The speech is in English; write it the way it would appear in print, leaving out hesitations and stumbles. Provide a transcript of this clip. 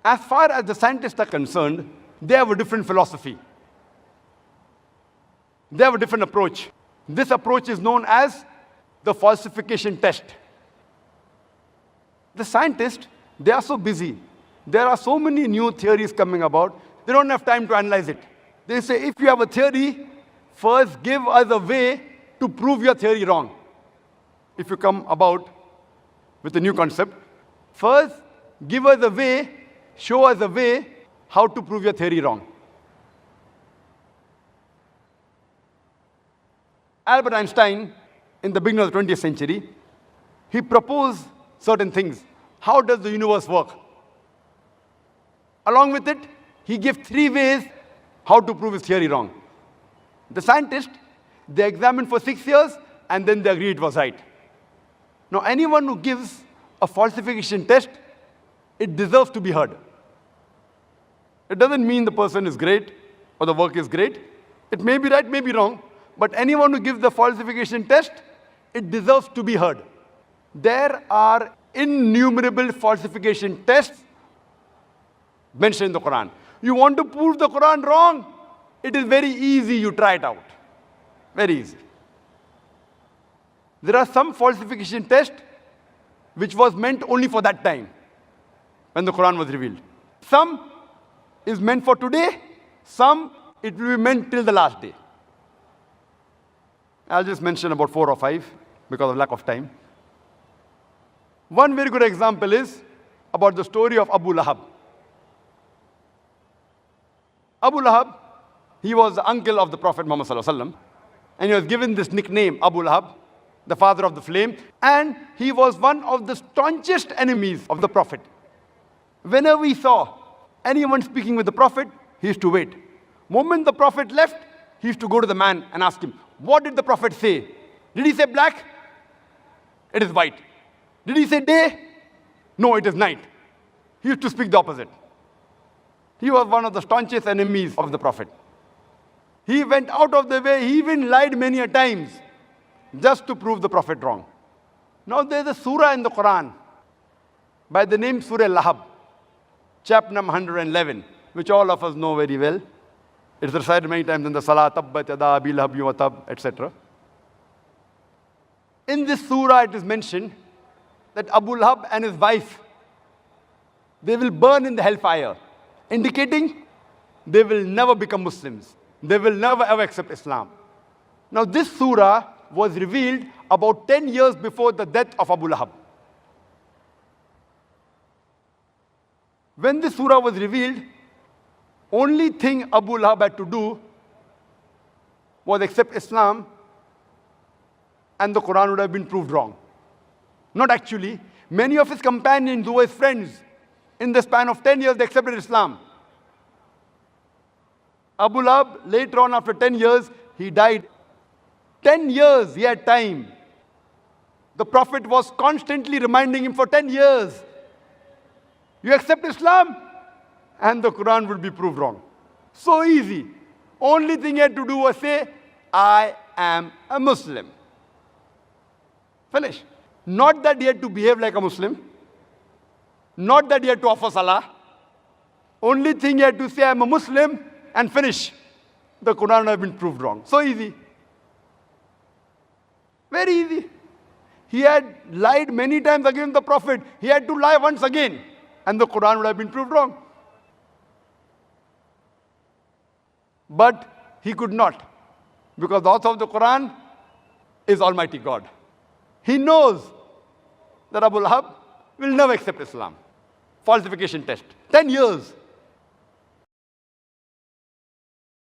As far as the scientists are concerned, they have a different philosophy. They have a different approach. This approach is known as the falsification test. The scientists, they are so busy. There are so many new theories coming about, they don't have time to analyze it. They say, if you have a theory, first give us a way to prove your theory wrong. If you come about with a new concept, first give us a way, show us a way how to prove your theory wrong. Albert Einstein, in the beginning of the 20th century, he proposed certain things. How does the universe work? Along with it, he gave 3 ways how to prove his theory wrong. The scientists, they examined for 6 years, and then they agreed it was right. Now, anyone who gives a falsification test, it deserves to be heard. It doesn't mean the person is great or the work is great. It may be right, may be wrong, but anyone who gives the falsification test, it deserves to be heard. There are innumerable falsification tests mentioned in the Quran. You want to prove the Quran wrong? It is very easy, you try it out. Very easy. There are some falsification tests which was meant only for that time, when the Quran was revealed. Some is meant for today, some it will be meant till the last day. I'll just mention about 4 or 5 because of lack of time. One very good example is about the story of Abu Lahab. Abu Lahab, he was the uncle of the Prophet Muhammad ﷺ, and he was given this nickname, Abu Lahab, the father of the flame, and he was one of the staunchest enemies of the Prophet. Whenever he saw anyone speaking with the Prophet, he used to wait. Moment the Prophet left, he used to go to the man and ask him, what did the Prophet say? Did he say black? It is white. Did he say day? No, it is night. He used to speak the opposite. He was one of the staunchest enemies of the Prophet. He went out of the way, he even lied many a times just to prove the Prophet wrong. Now there is a surah in the Quran by the name Surah Lahab, chapter number 111, which all of us know very well. It's recited many times in the Salah, Tabbat Yada Abi Lahab wa Tab, etc. In this surah it is mentioned that Abu Lahab and his wife, they will burn in the hellfire, indicating they will never become Muslims. They will never ever accept Islam. Now this surah was revealed about 10 years before the death of Abu Lahab. When this surah was revealed, only thing Abu Lahab had to do was accept Islam, and the Quran would have been proved wrong. Not actually. Many of his companions who were his friends, in the span of 10 years, they accepted Islam. Abu Lahab, later on after 10 years, he died. 10 years he had time. The Prophet was constantly reminding him for 10 years, you accept Islam, and the Quran will be proved wrong. So easy. Only thing he had to do was say, I am a Muslim. Finish. Not that he had to behave like a Muslim. Not that he had to offer salah. Only thing he had to say, I am a Muslim, and finish. The Quran would have been proved wrong. So easy. Very easy. He had lied many times against the Prophet. He had to lie once again, and the Quran would have been proved wrong. But he could not, because the author of the Quran is Almighty God. He knows that Abu Lahab will never accept Islam. Falsification test. 10 years.